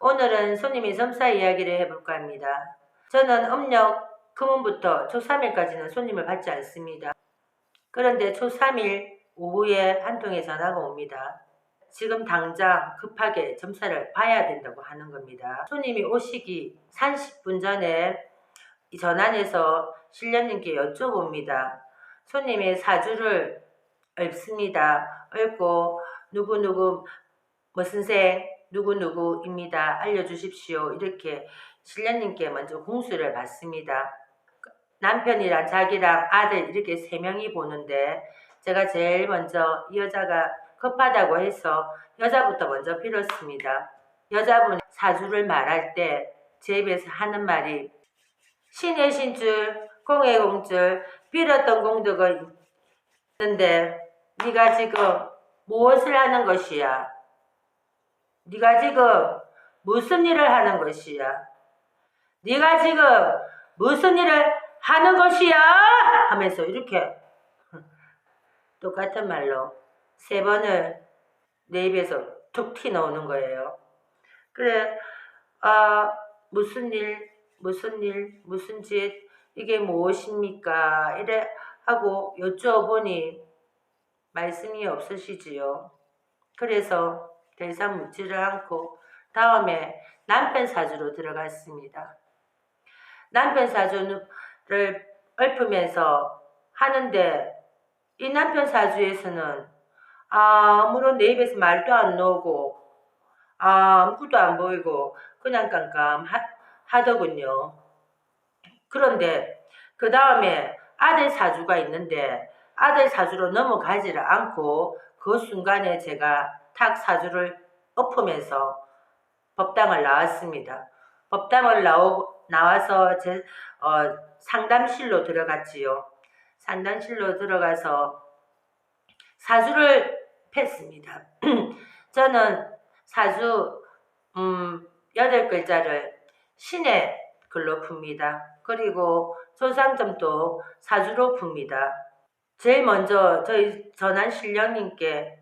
오늘은 손님이 점사 이야기를 해볼까 합니다. 저는 음력 금운부터 초 3일까지는 손님을 받지 않습니다. 그런데 초 3일 오후에 한 통의 전화가 옵니다. 지금 당장 급하게 점사를 봐야 된다고 하는 겁니다. 손님이 오시기 30분 전에 이 전화해서 실련님께 여쭤봅니다. 손님의 사주를 읊습니다. 읊고 누구누구 무슨 생 누구누구입니다. 알려주십시오. 이렇게 신령님께 먼저 공수를 받습니다. 남편이랑 자기랑 아들 이렇게 3명이 보는데 제가 제일 먼저 이 여자가 급하다고 해서 여자부터 먼저 빌었습니다. 여자분 사주를 말할 때 제 입에서 하는 말이 신의 신줄 공의 공줄 빌었던 공덕은 있는데 네가 지금 무엇을 하는 것이야? 네가 지금 무슨 일을 하는 것이야? 네가 지금 무슨 일을 하는 것이야? 하면서 이렇게 똑같은 말로 3번을 내 입에서 툭 튀어나오는 거예요. 그래, 무슨 일, 무슨 짓, 이게 무엇입니까? 이래 하고 여쭤보니 말씀이 없으시지요. 그래서 더 이상 묻지를 않고 다음에 남편 사주로 들어갔습니다. 남편 사주를 읊으면서 하는데 이 남편 사주에서는 아무런 내 입에서 말도 안 나오고 아무것도 안 보이고 그냥 깜깜하더군요. 그런데 그 다음에 아들 사주가 있는데 아들 사주로 넘어가지를 않고 그 순간에 제가 탁 사주를 엎으면서 법당을 나왔습니다. 법당을 나와서 상담실로 들어갔지요. 상담실로 들어가서 사주를 폈습니다. 저는 사주 8글자를 신의 글로 풉니다. 그리고 조상점도 사주로 풉니다. 제일 먼저 저희 전한 신령님께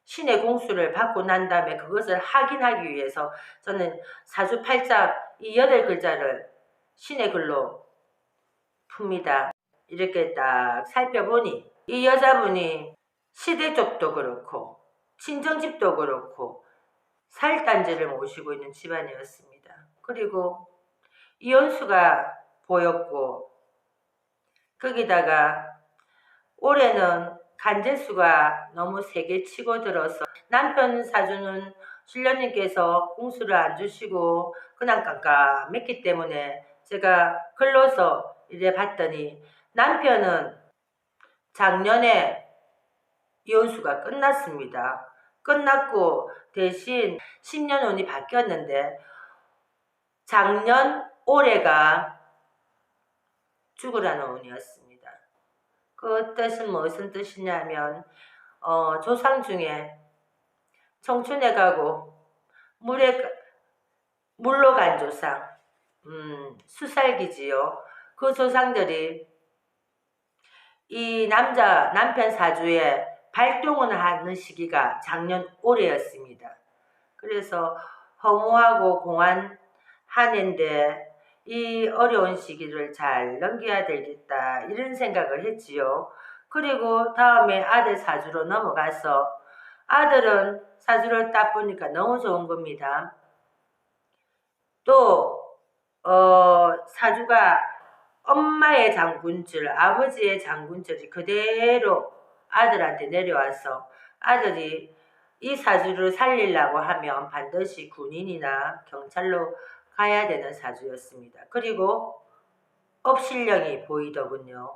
신의 공수를 받고 난 다음에 그것을 확인하기 위해서 저는 사주 8장 이 8글자를 신의 글로 풉니다. 이렇게 딱 살펴보니 이 여자분이 시대 쪽도 그렇고 친정집도 그렇고 살단지를 모시고 있는 집안이었습니다. 그리고 이혼수가 보였고 거기다가 올해는 간제수가 너무 세게 치고 들어서 남편 사주는 신령님께서 공수를 안 주시고 그냥 깜깜했기 때문에 제가 글로서 이래 봤더니 남편은 작년에 이혼수가 끝났습니다. 끝났고 대신 10년 운이 바뀌었는데 작년 올해가 죽으라는 운이었습니다. 그 뜻은 무슨 뜻이냐면 조상 중에 청춘에 가고 물로 간 조상 수살기지요. 그 조상들이 이 남편 사주에 발동을 하는 시기가 작년 올해였습니다. 그래서 허무하고 공한 한 해인데 이 어려운 시기를 잘 넘겨야 되겠다 이런 생각을 했지요. 그리고 다음에 아들 사주로 넘어가서 아들은 사주를 딱 보니까 너무 좋은 겁니다. 또 사주가 엄마의 장군줄, 아버지의 장군줄이 그대로 아들한테 내려와서 아들이 이 사주를 살리려고 하면 반드시 군인이나 경찰로 가야 되는 사주였습니다. 그리고 업신령이 보이더군요.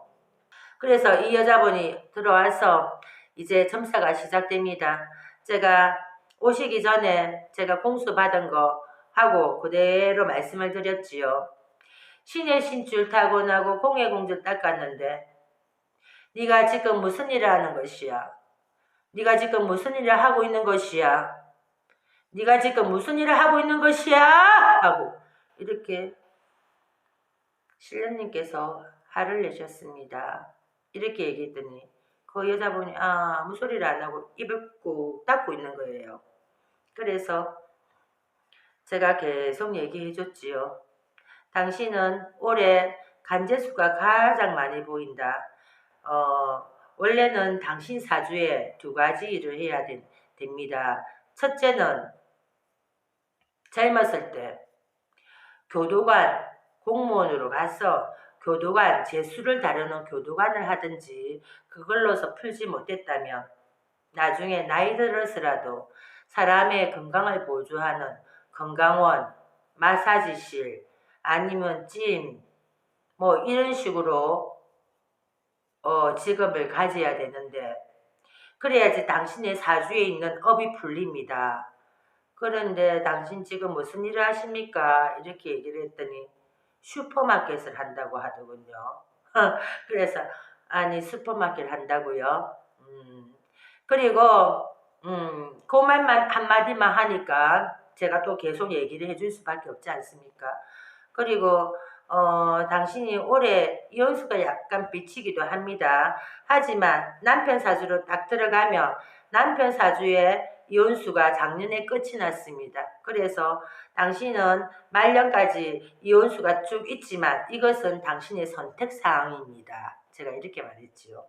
그래서 이 여자분이 들어와서 이제 점사가 시작됩니다. 제가 오시기 전에 제가 공수받은 거 하고 그대로 말씀을 드렸지요. 신의 신줄 타고나고 공의 공줄 닦았는데 네가 지금 무슨 일을 하는 것이야? 네가 지금 무슨 일을 하고 있는 것이야? 네가 지금 무슨 일을 하고 있는 것이야? 하고 이렇게 신령님께서 화를 내셨습니다. 이렇게 얘기했더니 그 여자분이 아무 소리를 안 하고 입을 꾹 닫고 있는 거예요. 그래서 제가 계속 얘기해 줬지요. 당신은 올해 간재수가 가장 많이 보인다. 원래는 당신 사주에 두 가지 일을 해야 됩니다. 첫째는 젊었을 때 교도관 공무원으로 가서 교도관 재수를 다루는 교도관을 하든지 그걸로서 풀지 못했다면 나중에 나이 들어서라도 사람의 건강을 보조하는 건강원, 마사지실, 아니면 찜, 뭐 이런 식으로 직업을 가져야 되는데 그래야지 당신의 사주에 있는 업이 풀립니다. 그런데 당신 지금 무슨 일을 하십니까? 이렇게 얘기를 했더니 슈퍼마켓을 한다고 하더군요. 그래서 아니 슈퍼마켓 한다고요? 그리고 그 말만 한마디만 하니까 제가 또 계속 얘기를 해줄 수밖에 없지 않습니까? 그리고 당신이 올해 이혼수가 약간 비치기도 합니다. 하지만 남편 사주로 딱 들어가면 남편 사주에 이혼수가 작년에 끝이 났습니다. 그래서 당신은 말년까지 이혼수가 쭉 있지만 이것은 당신의 선택사항입니다. 제가 이렇게 말했지요.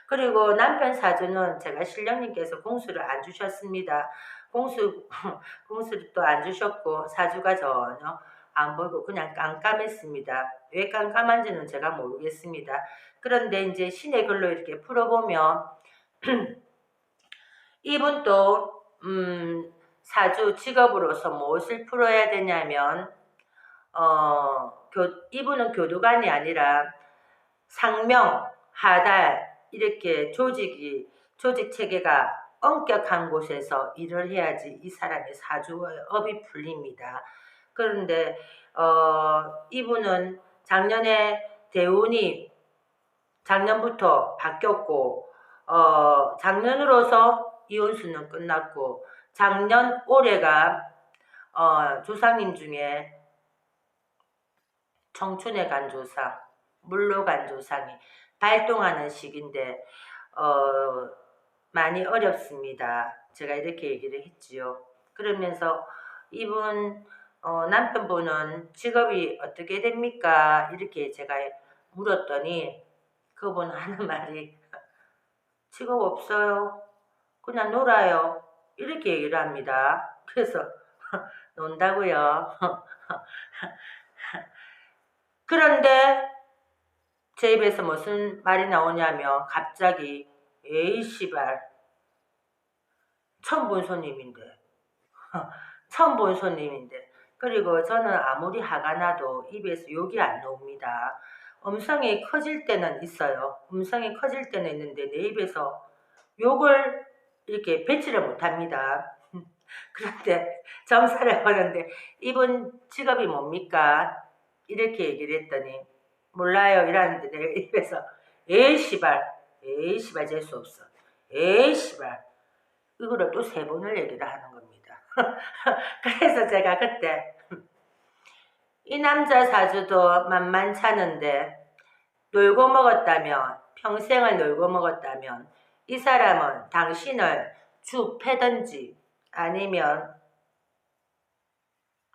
그리고 남편 사주는 제가 신령님께서 공수를 안 주셨습니다. 공수를 또 안 주셨고 사주가 전혀 안 보이고 그냥 깜깜했습니다. 왜 깜깜한지는 제가 모르겠습니다. 그런데 이제 신의 글로 이렇게 풀어보면 이분도 사주 직업으로서 무엇을 풀어야 되냐면 이분은 교도관이 아니라 상명, 하달 이렇게 조직 체계가 엄격한 곳에서 일을 해야지 이 사람의 사주의 업이 풀립니다. 그런데 이분은 작년에 대운이 작년부터 바뀌었고 작년으로서 이혼수는 끝났고 작년 올해가 조상님 중에 청춘의 간조상, 물로간조상이 발동하는 시기인데 많이 어렵습니다. 제가 이렇게 얘기를 했지요. 그러면서 이분 남편분은 직업이 어떻게 됩니까? 이렇게 제가 물었더니 그분 하는 말이 직업 없어요. 그냥 놀아요. 이렇게 얘기를 합니다. 그래서 논다고요. 그런데 제 입에서 무슨 말이 나오냐면 갑자기 에이 씨발 처음 본 손님인데 처음 본 손님인데 그리고 저는 아무리 화가 나도 입에서 욕이 안 나옵니다. 음성이 커질 때는 있어요. 음성이 커질 때는 있는데 내 입에서 욕을 이렇게 뱉지를 못합니다. 그런데 점사를 하는데 이분 직업이 뭡니까? 이렇게 얘기를 했더니 몰라요 이러는데 내가 입에서 에이 씨발 재수없어 에이 씨발 이거를 또 3번을 얘기를 하는 겁니다. 그래서 제가 그때 이 남자 사주도 만만찮은데 놀고 먹었다면 평생을 놀고 먹었다면 이 사람은 당신을 주 패든지 아니면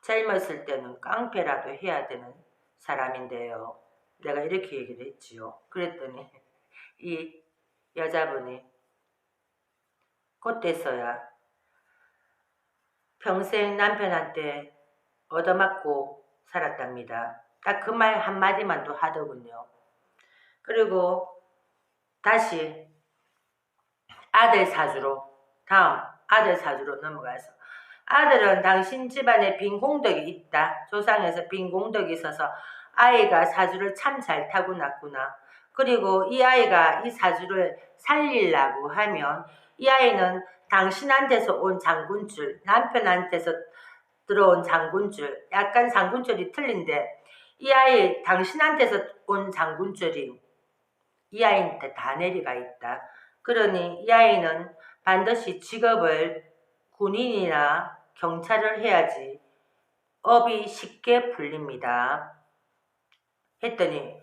젊었을 때는 깡패라도 해야 되는 사람인데요. 내가 이렇게 얘기를 했지요. 그랬더니 이 여자분이 그때서야 평생 남편한테 얻어맞고 살았답니다. 딱 그 말 한마디만 또 하더군요. 그리고 다시 다음 아들 사주로 넘어가서 아들은 당신 집안에 빈 공덕이 있다. 조상에서 빈 공덕이 있어서 아이가 사주를 참 잘 타고났구나. 그리고 이 아이가 이 사주를 살리려고 하면 이 아이는 당신한테서 온 장군줄, 남편한테서 들어온 장군줄, 약간 장군줄이 틀린데 이 아이 당신한테서 온 장군줄이 이 아이한테 다 내려가 있다. 그러니 이 아이는 반드시 직업을 군인이나 경찰을 해야지 업이 쉽게 풀립니다. 했더니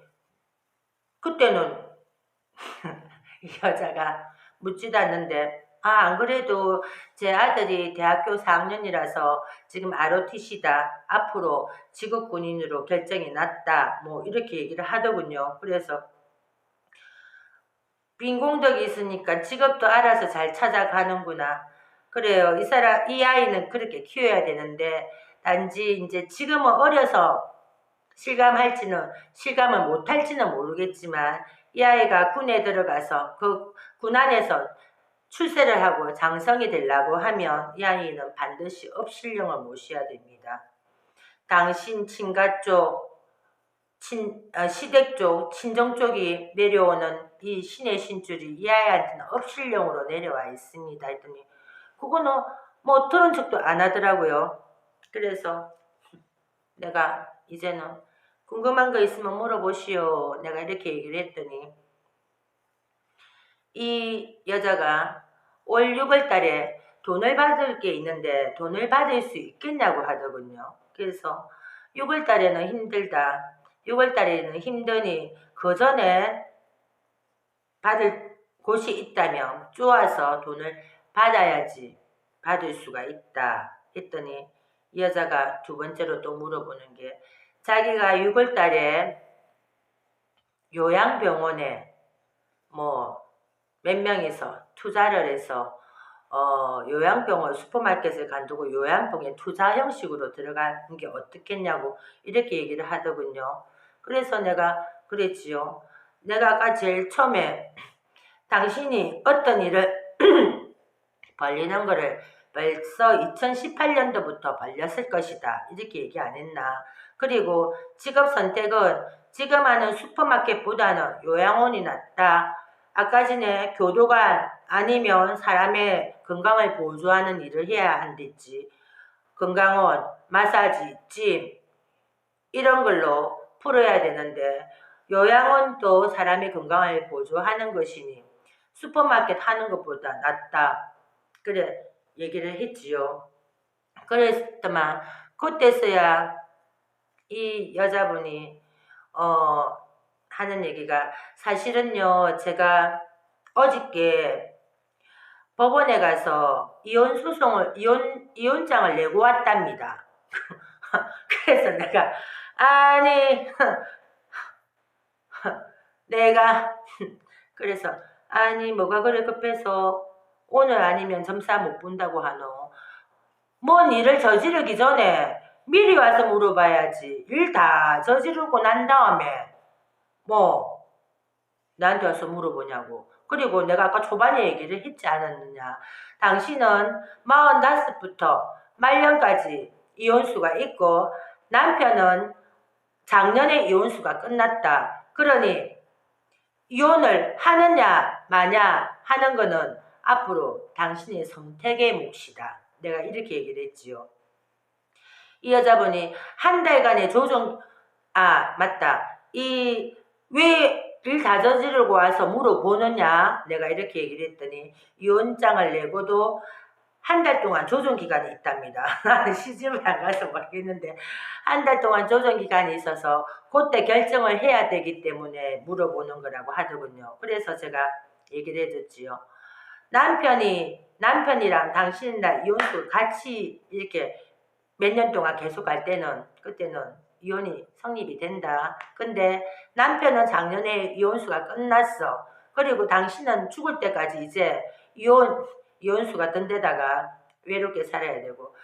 그때는 이 여자가 묻지도 않는데 안 그래도 제 아들이 대학교 4학년이라서 지금 ROTC다. 앞으로 직업군인으로 결정이 났다. 뭐 이렇게 얘기를 하더군요. 그래서 빈공덕이 있으니까 직업도 알아서 잘 찾아가는구나. 그래요. 이 아이는 그렇게 키워야 되는데 단지 이제 지금은 어려서 실감을 못할지는 모르겠지만 이 아이가 군에 들어가서 그 군 안에서 출세를 하고 장성이 되려고 하면 이 아이는 반드시 업신령을 모셔야 됩니다. 당신 친가 쪽, 시댁 쪽, 친정 쪽이 내려오는 이 신의 신줄이 이 아이한테는 업신령으로 내려와 있습니다. 했더니 그거는 뭐 들은 척도 안 하더라고요. 그래서 내가 이제는 궁금한 거 있으면 물어보시오. 내가 이렇게 얘기를 했더니 이 여자가 올 6월 달에 돈을 받을 게 있는데 돈을 받을 수 있겠냐고 하더군요. 그래서 6월 달에는 힘들다. 6월 달에는 힘드니 그 전에 받을 곳이 있다면 쪼아서 돈을 받아야지 받을 수가 있다. 했더니 이 여자가 두 번째로 또 물어보는 게 자기가 6월 달에 요양병원에 뭐 몇 명이서 투자를 해서 요양병원 슈퍼마켓을 간두고 요양병에 투자 형식으로 들어가는 게 어떻겠냐고 이렇게 얘기를 하더군요. 그래서 내가 그랬지요. 내가 아까 제일 처음에 당신이 어떤 일을 벌리는 거를 벌써 2018년도부터 벌렸을 것이다. 이렇게 얘기 안 했나. 그리고 직업 선택은 지금 하는 슈퍼마켓보다는 요양원이 낫다. 아까 전에 교도관 아니면 사람의 건강을 보조하는 일을 해야 한댔지. 건강원, 마사지, 찜 이런 걸로 풀어야 되는데 요양원도 사람의 건강을 보조하는 것이니 슈퍼마켓 하는 것보다 낫다. 그래 얘기를 했지요. 그랬더만 그때서야 이 여자분이 하는 얘기가 사실은요 제가 어저께 법원에 가서 이혼장을 내고 왔답니다. 그래서 내가 아니 내가 그래서 아니 뭐가 그래 급해서 오늘 아니면 점사 못 본다고 하노. 뭔 일을 저지르기 전에 미리 와서 물어봐야지. 일 다 저지르고 난 다음에 뭐 나한테 와서 물어보냐고. 그리고 내가 아까 초반에 얘기를 했지 않았느냐. 당신은 45부터 말년까지 이혼수가 있고 남편은 작년에 이혼수가 끝났다. 그러니 이혼을 하느냐 마냐 하는 거는 앞으로 당신의 선택의 몫이다. 내가 이렇게 얘기를 했지요. 이 여자분이 한 달간의 맞다. 왜 일 다 저지르고 와서 물어보느냐? 내가 이렇게 얘기를 했더니 이혼장을 내고도 한 달 동안 조정기간이 있답니다. 나는 시집을 안 가서 모르겠는데 한 달 동안 조정기간이 있어서 그때 결정을 해야 되기 때문에 물어보는 거라고 하더군요. 그래서 제가 얘기를 해줬지요. 남편이랑 당신이랑 이혼수 같이 이렇게 몇 년 동안 계속 갈 때는 그때는 이혼이 성립이 된다. 근데 남편은 작년에 이혼수가 끝났어. 그리고 당신은 죽을 때까지 이제 이혼수가 된 데다가 외롭게 살아야 되고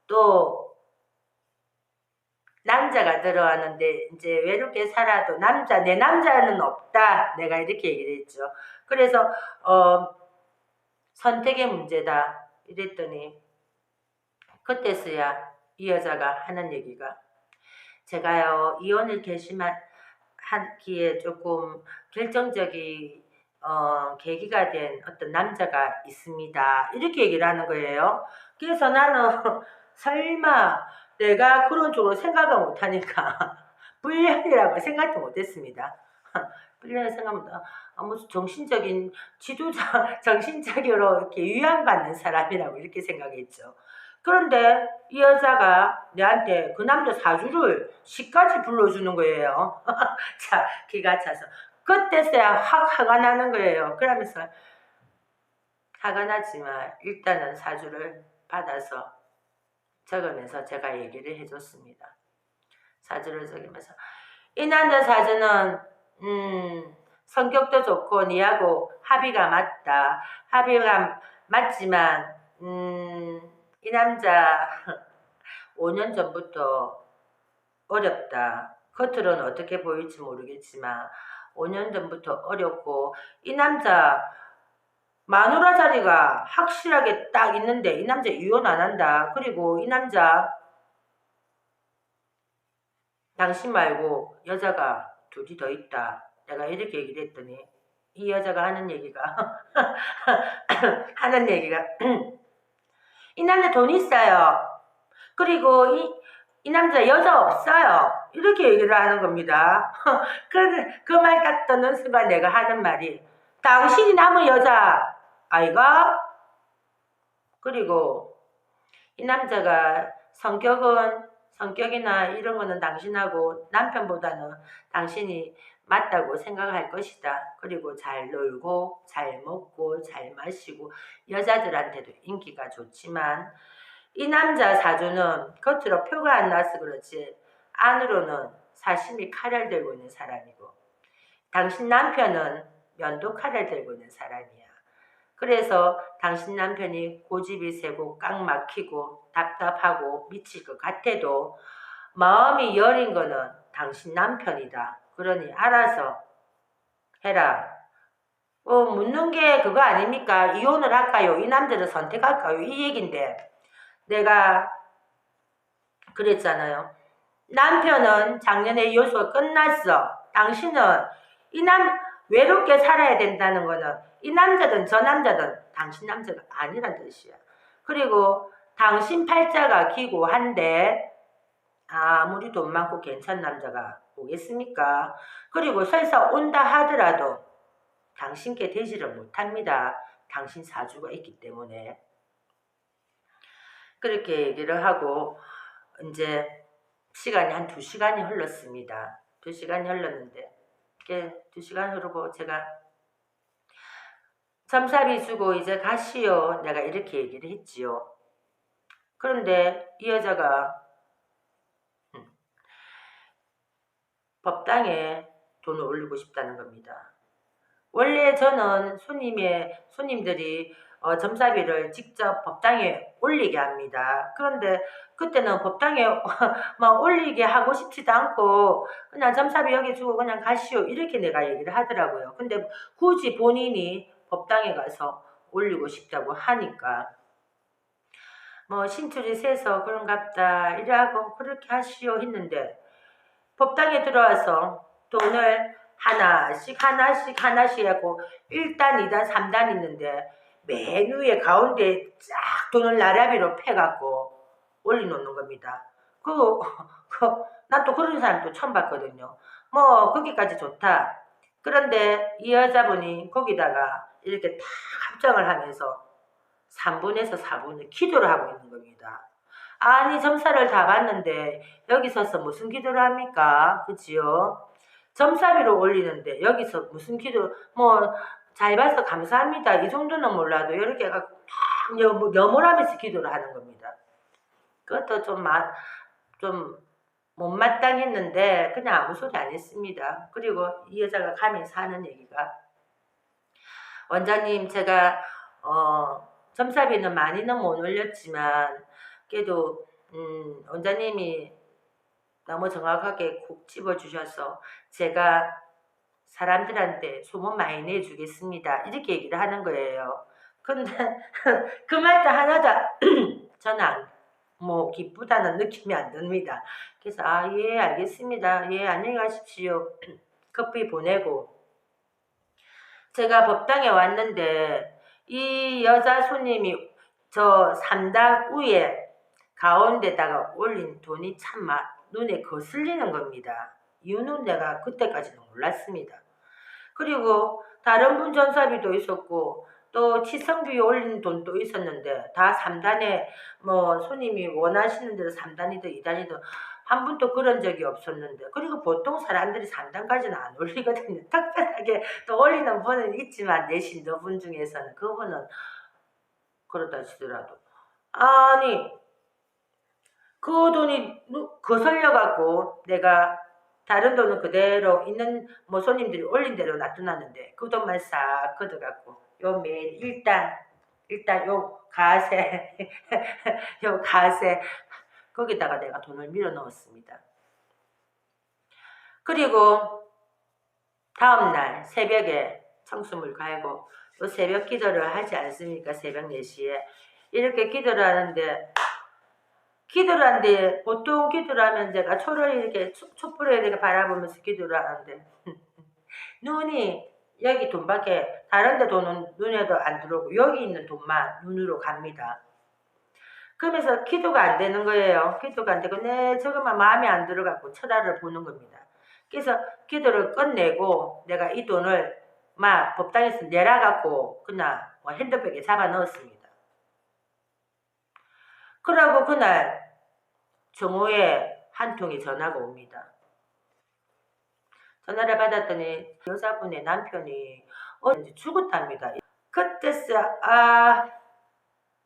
또 남자가 들어왔는데 이제 외롭게 살아도 내 남자는 없다. 내가 이렇게 얘기를 했죠. 그래서 선택의 문제다. 이랬더니 그때서야 이 여자가 하는 얘기가 제가요 이혼을 결심하기에 조금 결정적인 계기가 된 어떤 남자가 있습니다. 이렇게 얘기를 하는 거예요. 그래서 나는 설마 내가 그런 쪽으로 생각을 못하니까 불륜이라고 생각도 못했습니다. 불륜을 생각보다 무슨 정신적인 지도자, 정신적으로 이렇게 위안받는 사람이라고 이렇게 생각했죠. 그런데 이 여자가 내한테 그 남자 사주를 시까지 불러주는 거예요. 자, 기가 차서. 그때서야 확 화가 나는 거예요. 그러면서 화가 나지만 일단은 사주를 받아서 적으면서 제가 얘기를 해줬습니다. 사주를 적으면서 이 남자 사주는 성격도 좋고 니하고 합의가 맞다. 합의가 맞지만 이 남자 5년 전부터 어렵다. 겉으로는 어떻게 보일지 모르겠지만 5년 전부터 어렵고 이 남자 마누라 자리가 확실하게 딱 있는데 이 남자 이혼 안 한다. 그리고 이 남자 당신 말고 여자가 둘이 더 있다. 내가 이렇게 얘기를 했더니 이 여자가 하는 얘기가 하는 얘기가 이 남자 돈 있어요. 그리고 이 남자 여자 없어요. 이렇게 얘기를 하는 겁니다. 그 말 딱 듣는 순간 내가 하는 말이 당신이 남은 여자 아이가? 그리고 이 남자가 성격이나 이런 거는 당신하고 남편보다는 당신이 맞다고 생각할 것이다. 그리고 잘 놀고 잘 먹고 잘 마시고 여자들한테도 인기가 좋지만 이 남자 사주는 겉으로 표가 안 나서 그렇지 안으로는 사심이 칼을 들고 있는 사람이고 당신 남편은 면도 칼을 들고 있는 사람이야. 그래서 당신 남편이 고집이 세고 꽉 막히고 답답하고 미칠 것 같아도 마음이 여린 거는 당신 남편이다. 그러니 알아서 해라. 묻는 게 그거 아닙니까? 이혼을 할까요? 이 남자를 선택할까요? 이 얘긴데 내가 그랬잖아요. 남편은 작년에 요소가 끝났어. 당신은 외롭게 살아야 된다는 거는 이 남자든 저 남자든 당신 남자가 아니란 뜻이야. 그리고 당신 팔자가 기고한데 아무리 돈 많고 괜찮은 남자가 오겠습니까? 그리고 설사 온다 하더라도 당신께 되지를 못합니다. 당신 사주가 있기 때문에. 그렇게 얘기를 하고 이제 시간이 한 2시간이 흘렀습니다. 2시간이 흘렀는데 2시간 흐르고 제가 점사비 주고 이제 가시오. 내가 이렇게 얘기를 했지요. 그런데 이 여자가 법당에 돈을 올리고 싶다는 겁니다. 원래 저는 손님들이 점사비를 직접 법당에 올리게 합니다. 그런데 그때는 법당에 막 올리게 하고 싶지도 않고 그냥 점사비 여기 주고 그냥 가시오 이렇게 내가 얘기를 하더라고요. 근데 굳이 본인이 법당에 가서 올리고 싶다고 하니까 뭐 신출이 세서 그런갑다 이래하고 그렇게 하시오 했는데 법당에 들어와서 돈을 하나씩 하고 1단, 2단, 3단 있는데 맨 위에 가운데 쫙 돈을 나라비로 패갖고 올려놓는 겁니다. 난 또 그런 사람도 처음 봤거든요. 뭐 거기까지 좋다. 그런데 이 여자분이 거기다가 이렇게 다 합장을 하면서 3분에서 4분을 기도를 하고 있는 겁니다. 아니 점사를 다 받는데 여기 서서 무슨 기도를 합니까? 그치요? 점사비로 올리는데 여기서 무슨 기도 잘 봐서 감사합니다. 이 정도는 몰라도 이렇게 해갖고 염월하면서 기도를 하는 겁니다. 그것도 좀 못마땅했는데 그냥 아무 소리 안 했습니다. 그리고 이 여자가 가면서 하는 얘기가 원장님 제가 점사비는 많이는 못 올렸지만 그래도 원장님이 너무 정확하게 콕 집어주셔서 제가 사람들한테 소문 많이 내주겠습니다. 이렇게 얘기를 하는 거예요. 근데 그 말도 하나도 저는 기쁘다는 느낌이 안 듭니다. 그래서 예 알겠습니다. 예 안녕히 가십시오. 커피 보내고 제가 법당에 왔는데 이 여자 손님이 저 3단 위에 가운데다가 올린 돈이 참 눈에 거슬리는 겁니다. 이유는 내가 그때까지는 몰랐습니다. 그리고 다른 분 전사비도 있었고 또 치성비 올린 돈도 있었는데 다 3단에 손님이 원하시는 대로 3단이든 2단이든 한 분도 그런 적이 없었는데 그리고 보통 사람들이 3단까지는 안 올리거든요. 특별하게 또 올리는 분은 있지만 내 신도분 중에서는 그분은 그러다 치더라도. 아니, 그 돈이 거슬려갖고 내가 다른 돈은 그대로 있는 뭐 손님들이 올린 대로 놔두놨는데 그 돈만 싹 걷어갖고 요 매일 일단 요 가세 요 가세 거기다가 내가 돈을 밀어 넣었습니다. 그리고 다음날 새벽에 청수물 갈고 또 새벽 기도를 하지 않습니까? 새벽 4시에 이렇게 기도를 하는데 보통 기도를 하면 제가 초를 이렇게 촛불을 이렇게 바라보면서 기도를 하는데 눈이 여기 돈밖에 다른 데 돈은 눈에도 안 들어오고 여기 있는 돈만 눈으로 갑니다. 그러면서 기도가 안 되는 거예요. 기도가 안 되고 저것만 마음에 안 들어가고 천하를 보는 겁니다. 그래서 기도를 끝내고 내가 이 돈을 막 법당에서 내려갖고 그냥 뭐 핸드백에 잡아 넣었습니다. 그러고 그날 정오에 한 통이 전화가 옵니다. 전화를 받았더니 여자분의 남편이 어제 죽었답니다. 그때서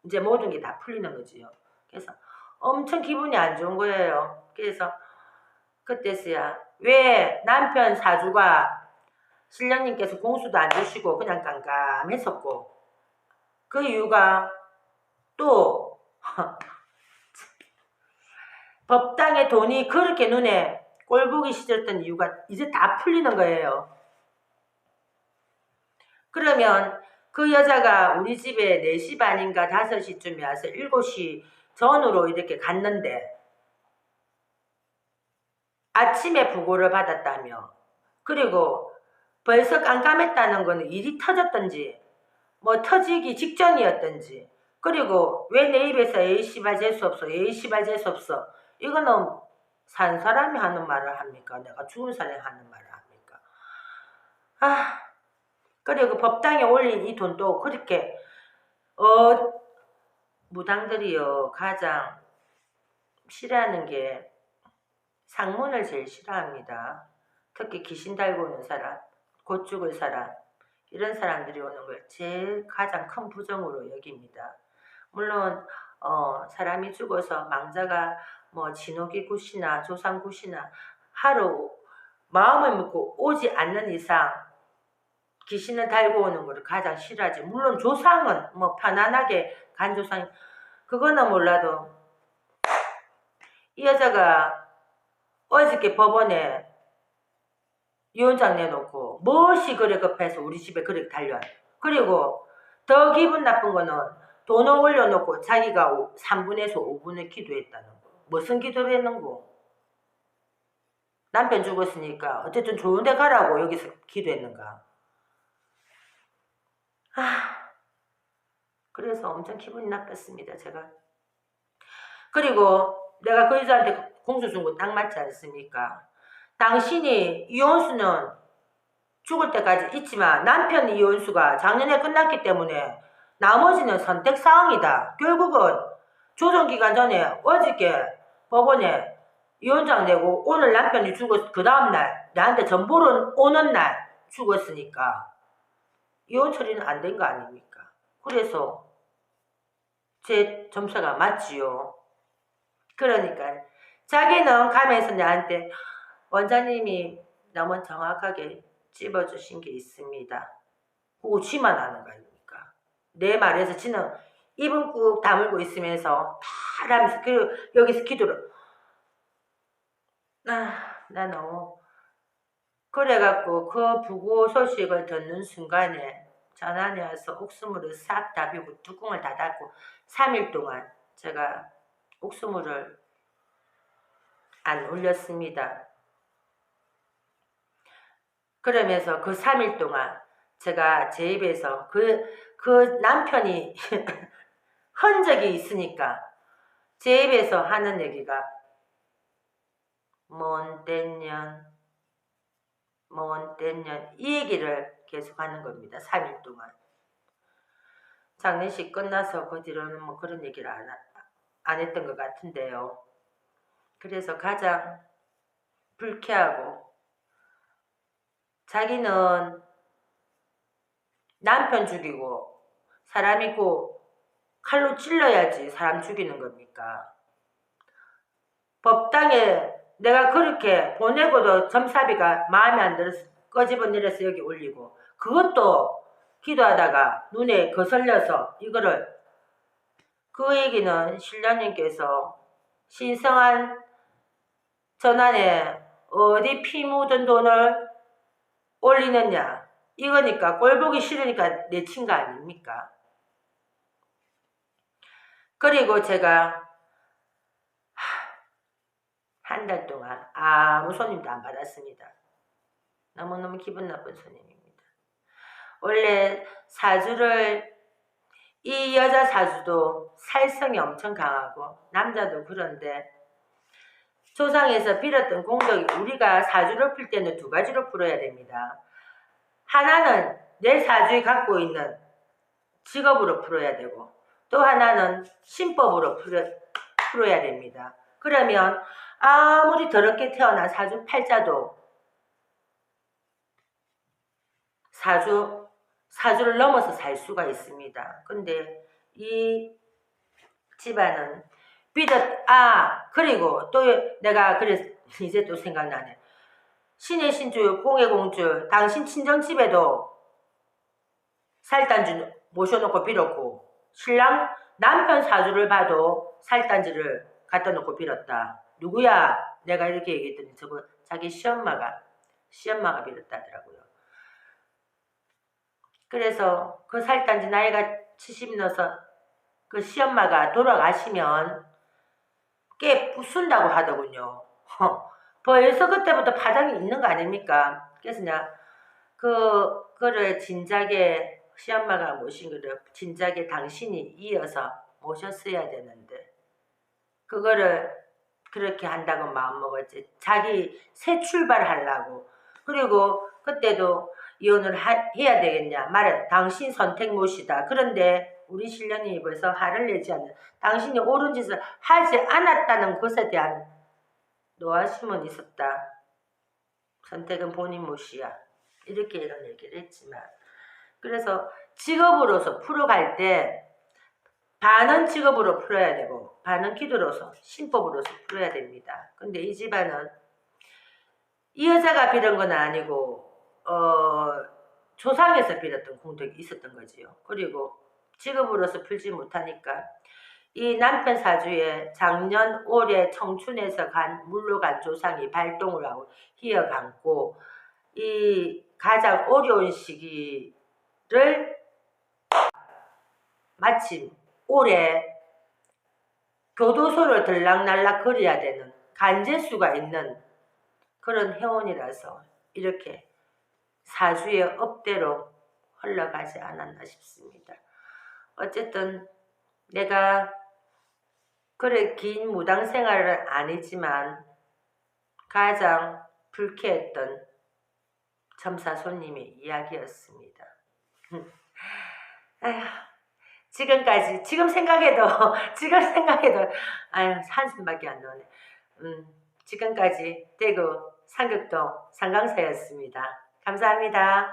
이제 모든 게 다 풀리는 거지요. 그래서 엄청 기분이 안 좋은 거예요. 그래서 그때서야 왜 남편 사주가 신령님께서 공수도 안 주시고 그냥 깜깜했었고 그 이유가 또 법당의 돈이 그렇게 눈에 꼴보기 싫었던 이유가 이제 다 풀리는 거예요. 그러면 그 여자가 우리 집에 4시 반인가 5시쯤에 와서 7시 전으로 이렇게 갔는데 아침에 부고를 받았다며 그리고 벌써 깜깜했다는 거는 일이 터졌던지 뭐 터지기 직전이었던지 그리고 왜 내 입에서 A씨발 재수없어 A씨발 재수없어 이거는 산 사람이 하는 말을 합니까? 내가 죽은 사람이 하는 말을 합니까? 그리고 법당에 올린 이 돈도 그렇게 무당들이요 가장 싫어하는 게 상문을 제일 싫어합니다. 특히 귀신 달고 오는 사람, 곧 죽을 사람 이런 사람들이 오는 걸 제일 가장 큰 부정으로 여깁니다. 물론 사람이 죽어서 망자가 뭐 진옥이 굿이나 조상 굿이나 하루 마음을 먹고 오지 않는 이상 귀신을 달고 오는 것을 가장 싫어하지. 물론 조상은 뭐 편안하게 간 조상 그거는 몰라도 이 여자가 어저께 법원에 유언장 내놓고 무엇이 그래 급해서 우리 집에 그렇게 달려와요. 그리고 더 기분 나쁜 거는 돈을 올려놓고 자기가 3분에서 5분을 기도했다는 거. 무슨 기도를 했는고? 남편 죽었으니까 어쨌든 좋은 데 가라고 여기서 기도했는가? 그래서 엄청 기분이 나빴습니다. 제가. 그리고 내가 그 여자한테 공수 준 거 딱 맞지 않습니까? 당신이 이혼수는 죽을 때까지 있지만 남편 이혼수가 작년에 끝났기 때문에 나머지는 선택사항이다. 결국은 조정기간 전에 어저께 법원에 이혼장 내고 오늘 남편이 죽었 그 다음날 나한테 전보를 오는 날 죽었으니까 이혼 처리는 안 된 거 아닙니까? 그래서 제 점수가 맞지요. 그러니까 자기는 가면서 나한테 원장님이 너무 정확하게 찝어주신 게 있습니다. 오지만 하는 거 아닙니까? 내 말에서 지는 입은 꾹 다물고 있으면서 바라면서 그리고 여기서 기도를 나 너무 그래갖고 그 부고 소식을 듣는 순간에 전화에 와서 옥수물을 싹 다 비우고 뚜껑을 다 닫고 3일 동안 제가 옥수물을 안 올렸습니다. 그러면서 그 3일 동안 제가 제 입에서 그 남편이 흔적이 있으니까 제 입에서 하는 얘기가 뭔 땐년 이 얘기를 계속 하는 겁니다. 3일 동안. 장례식 끝나서 그 뒤로는 뭐 그런 얘기를 안 했던 것 같은데요. 그래서 가장 불쾌하고 자기는 남편 죽이고 사람 있고 칼로 찔러야지 사람 죽이는 겁니까? 법당에 내가 그렇게 보내고도 점사비가 마음에 안 들어서 꺼집어내려서 여기 올리고, 그것도 기도하다가 눈에 거슬려서 이거를, 그 얘기는 신랑님께서 신성한 전환에 어디 피 묻은 돈을 올리느냐, 이거니까 꼴 보기 싫으니까 내친 거 아닙니까? 그리고 제가 한 달 동안 아무 손님도 안 받았습니다. 너무너무 기분 나쁜 손님입니다. 원래 사주를, 이 여자 사주도 살성이 엄청 강하고 남자도 그런데 조상에서 빌었던 공덕이, 우리가 사주를 풀 때는 두 가지로 풀어야 됩니다. 하나는 내 사주에 갖고 있는 직업으로 풀어야 되고, 또 하나는 신법으로 풀어야 됩니다. 그러면 아무리 더럽게 태어난 사주 팔자도 사주를 넘어서 살 수가 있습니다. 근데 이 집안은 그리고 또 내가 이제 또 생각나네. 신의 신주, 공의 공주, 당신 친정집에도 살단지 모셔놓고 빌었고, 신랑 남편 사주를 봐도 살단지를 갖다 놓고 빌었다. 누구야? 내가 이렇게 얘기했더니 저거 자기 시엄마가 빌었다더라고요. 그래서 그 살단지 나이가 70 넘어서 그 시엄마가 돌아가시면 꽤 부순다고 하더군요. 벌써 그때부터 파장이 있는 거 아닙니까? 그래서 그거를 진작에 시엄마가 모신 거를 진작에 당신이 이어서 모셨어야 되는데, 그거를 그렇게 한다고 마음먹었지. 자기 새 출발하려고. 그리고 그때도 이혼을 해야 되겠냐 말해. 당신 선택 못이다. 그런데 우리 신령님이 벌써 화를 내지 않는, 당신이 옳은 짓을 하지 않았다는 것에 대한 노하심은 있었다. 선택은 본인 몫이야. 이렇게 이런 얘기를 했지만, 그래서 직업으로서 풀어갈 때 반은 직업으로 풀어야 되고 반은 기도로서 신법으로서 풀어야 됩니다. 근데 이 집안은 이 여자가 빌은 건 아니고 조상에서 빌었던 공덕이 있었던 거지요. 그리고 직업으로서 풀지 못하니까 이 남편 사주에 작년 올해 청춘에서 물러간 조상이 발동을 하고 희어감고, 이 가장 어려운 시기를 마침 올해 교도소를 들락날락 거려야 되는 간제수가 있는 그런 해운이라서 이렇게 사주의 업대로 흘러가지 않았나 싶습니다. 어쨌든 내가 그래 긴 무당 생활은 아니지만 가장 불쾌했던 점사 손님의 이야기였습니다. 아휴, 지금 생각해도 아유, 한숨밖에 안 나오네. 지금까지 대구 상격동 상강사였습니다. 감사합니다.